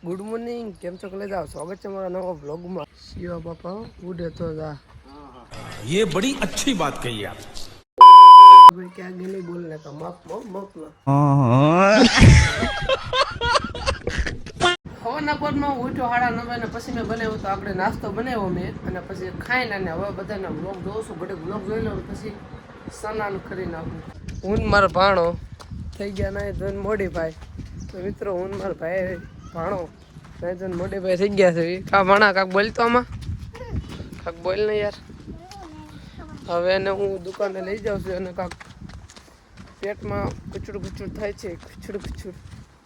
Good morning, કેમ છો કલે જાઓ? સ્વાગત છે મારા નવા વ્લોગમાં। શિવા બાપા ઉડે તો જા, ये बड़ी अच्छी बात कही आप। भाई क्या आगे नहीं बोलने का, माफ माफ माफ ना। હવાના પરમાં ઉઠ્યો 9:30 ને પછી મેં બનાવ્યો તો આપણે નાસ્તો બનાવ્યો મેં અને પછી ખાઈને અને હવે બધાના વ્લોગ જોઉં છું, ઘડીક વ્લોગ જોઈ લઉં પછી સ્નાન કરી નાખું। હું મારો ભાણો થઈ ગયા નહીં ધોઈને મોડીભાઈ, તો મિત્રો હું મારો ભાઈ ભાણો નહીં ધોઈને મોડીભાઈ થઈ ગયા છે। કા ભાણા કાંક બોલતો આમાં, કાંક બોલ ને યાર। હવે એને હું દુકાને લઈ જાઉં છું અને કાંક પેટમાં કુચડ થાય છે, કુચડ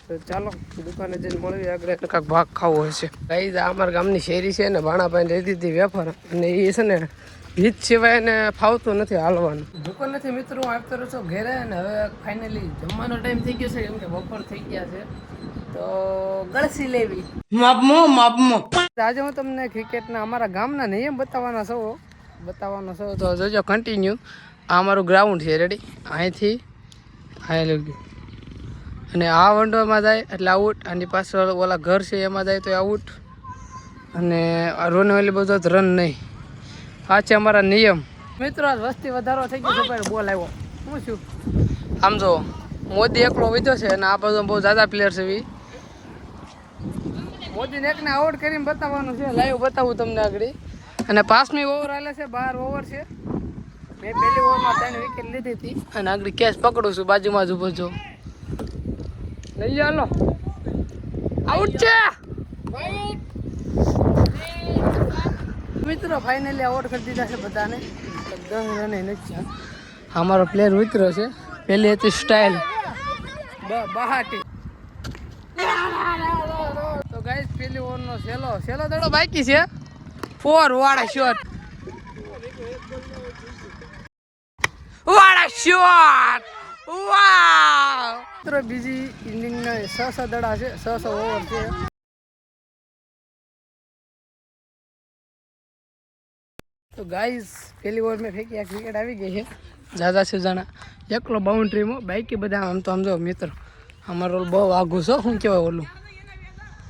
તો ચાલો દુકાને જઈને મળવી આગળ, એટલે કાંક ભાગ ખાવો હશે। ગાઈઝ આ અમારા ગામની શેરી છે ને, ભાણાભાઈ લઈ દીધી વેફર અને એ છે ને વીજ સિવાય ને ફાવતું નથી હાલવાનું। દુકાન નથી મિત્રો, હું આવતો રહ્યો છું ઘેરે અને હવે ફાઇનલી જમવાનો ટાઈમ થઈ ગયો છે, કેમ કે બપોર થઈ ગયા છે તો ગળસી લેવી માપમો। આજે હું તમને ક્રિકેટના અમારા ગામના નિયમ બતાવવાનો છું તો જોજો કન્ટિન્યુ। આ અમારું ગ્રાઉન્ડ છે, રેડી? અહીંથી આ લગી અને આ વંડોમાં જાય એટલે આઉટ, આની પાછળ ઓલા ઘર છે એમાં જાય તો આઉટ, અને રોને ઓલી બધો રન નહીં। આ છે અમારા નિયમ મિત્રો। આજ વસ્તી વધારો થઈ ગયો છે, બોલ આવ્યો હું છું આમ જો મોદી એકલો વધ્યો છે અને આ બધો બહુ જ્યાદા પ્લેયર છે। મોદીને એકને આઉટ કરીને બતાવવાનું છે, લાઈવ બતાવું તમને આગળ। અને 5મી ઓવર હાલે છે, 12 ઓવર છે। મેં પહેલી ઓવરમાં 3 વિકેટ લીધી હતી અને આગળ કેચ પકડું છું, બાજુમાં જ ઊભો છો। લઈ ચાલો, આઉટ છે મિત્રો। ફાઇનલી આઉટ કરી દીધા છે બધાને, 10 રને નથી। અમારો પ્લેયર ઉતર્યો છે, પહેલી હતી સ્ટાઇલ બહાટી। તો ગાઈસ પહેલી ઓવરનો સેલો દડો બાકી છે, 4 વાળા શોટ વાવ મિત્રો। બીજી ઇનિંગના 6 દડા છે, 6 ઓવર છે। તો ગાઈઝ પહેલી ઓવર મેં ફેંકી, એક વિકેટ આવી ગઈ છે જાજા સુજાના, એકલો બાઉન્ડ્રીમાં, બાકી બધા આમ તો સમજો મિત્રો અમારો બહુ આઘું છો, શું કહેવાય ઓલું।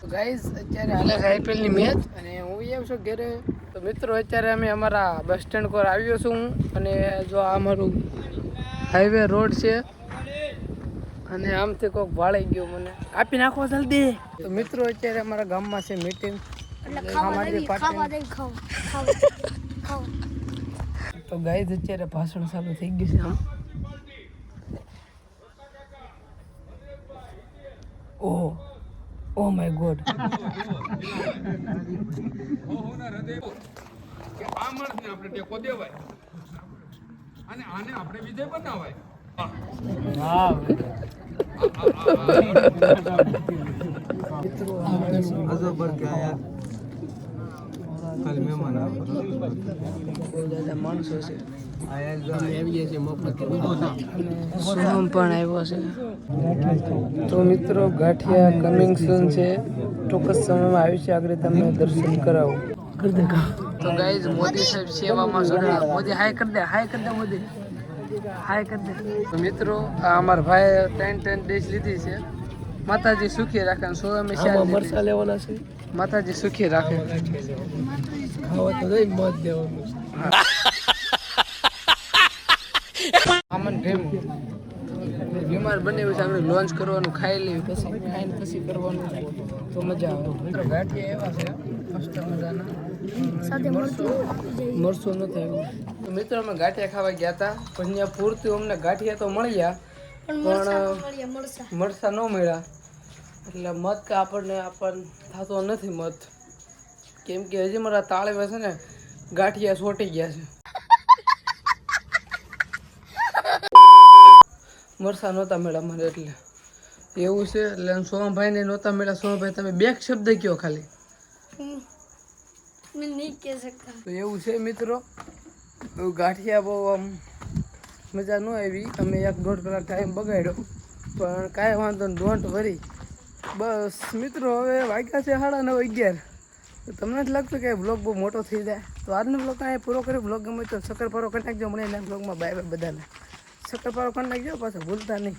તો ગાઈઝ અત્યારે હાલે છે આઈપીએલની મેચ અને હું આવ્યો છું ઘરે। તો મિત્રો અત્યારે અમે અમારા બસ સ્ટેન્ડ પર આવ્યો છું હું, અને જો આ અમારું હાઈવે રોડ છે અને આમથી કોઈક ભાળી ગયું, મને આપી નાખો જલ્દી। તો મિત્રો અત્યારે અમારા ગામમાં છે મીટિંગ, તો ગાઈઝ અત્યારે ભાષણ ચાલુ થઈ ગયું છે આમ। ઓહ માય ગોડ, આ માણસને આપણે ટેકો દેવાય અને આને આપણે વિજય બનાવાય। માણસો છે સોમ પણ આવ્યો છે। તો મિત્રો ગાંઠિયા કમિંગ સૂન છે, ચોક્કસ સમયમાં આવી છે, આગળ તમને દર્શન કરાવું। તો ગાઈઝ મોદી સાહેબ સેવામાં જોડાયા, મોદી હાય કરી દે મોદી હાય કરી દે। તો મિત્રો આ અમારા ભાઈ 3 ડીશ લીધી છે, માતાજી સુખી રાખે, 100 હંમેશા મરસા લેવાના છે, માતાજી સુખી રાખે। ખાવા તો દઈ મત દેવાનું આમન ભેમ બીમાર બને છે, આપણે લોન્ચ કરવાનું, ખાઈ લેવી, પછી ખાઈને પછી કરવાનું તો મજા આવે। મિત્રો ગાંઠિયા એવા છે મસ્ત મજાના, મરસું નથી આવ્યું। તો મિત્રો અમે ગાંઠિયા ખાવા ગયા હતા, પણ ત્યાં પૂરતું અમને ગાંઠિયા તો મળ્યા પણ મરસા ન મળ્યા, એટલે મત કે આપણને થતો નથી મત, કેમ કે હજી મારા તાળે છે ને ગાંઠિયા છોટી ગયા છે, મરસા નહોતા મળ્યા મને, એટલે એવું છે। એટલે સોમભાઈને નહોતા મળ્યા। સોમભાઈ તમે બે શબ્દ કયો ખાલી, તો એવું છે મિત્રો। ગાંઠિયા બહુ આમ મજા ન આવી, અમે 1-1.5 કલાક ટાઈમ બગાડ્યો, પણ કાંઈ વાંધો નહીં, ડોન્ટ વરી। બસ મિત્રો હવે વાગ્યા છે 9:30, તો તમને જ લાગતું કે બ્લોગ બહુ મોટો થઈ જાય, તો આજનો બ્લોગ અહીં પૂરો કર્યો। બ્લોગ ગમે તો શક્કરપારો કરી નાખજો, મળે એના બ્લોગમાં બાય બાય બધાને। શક્કરપારો કરી નાખજો પાછો ભૂલતા નહીં।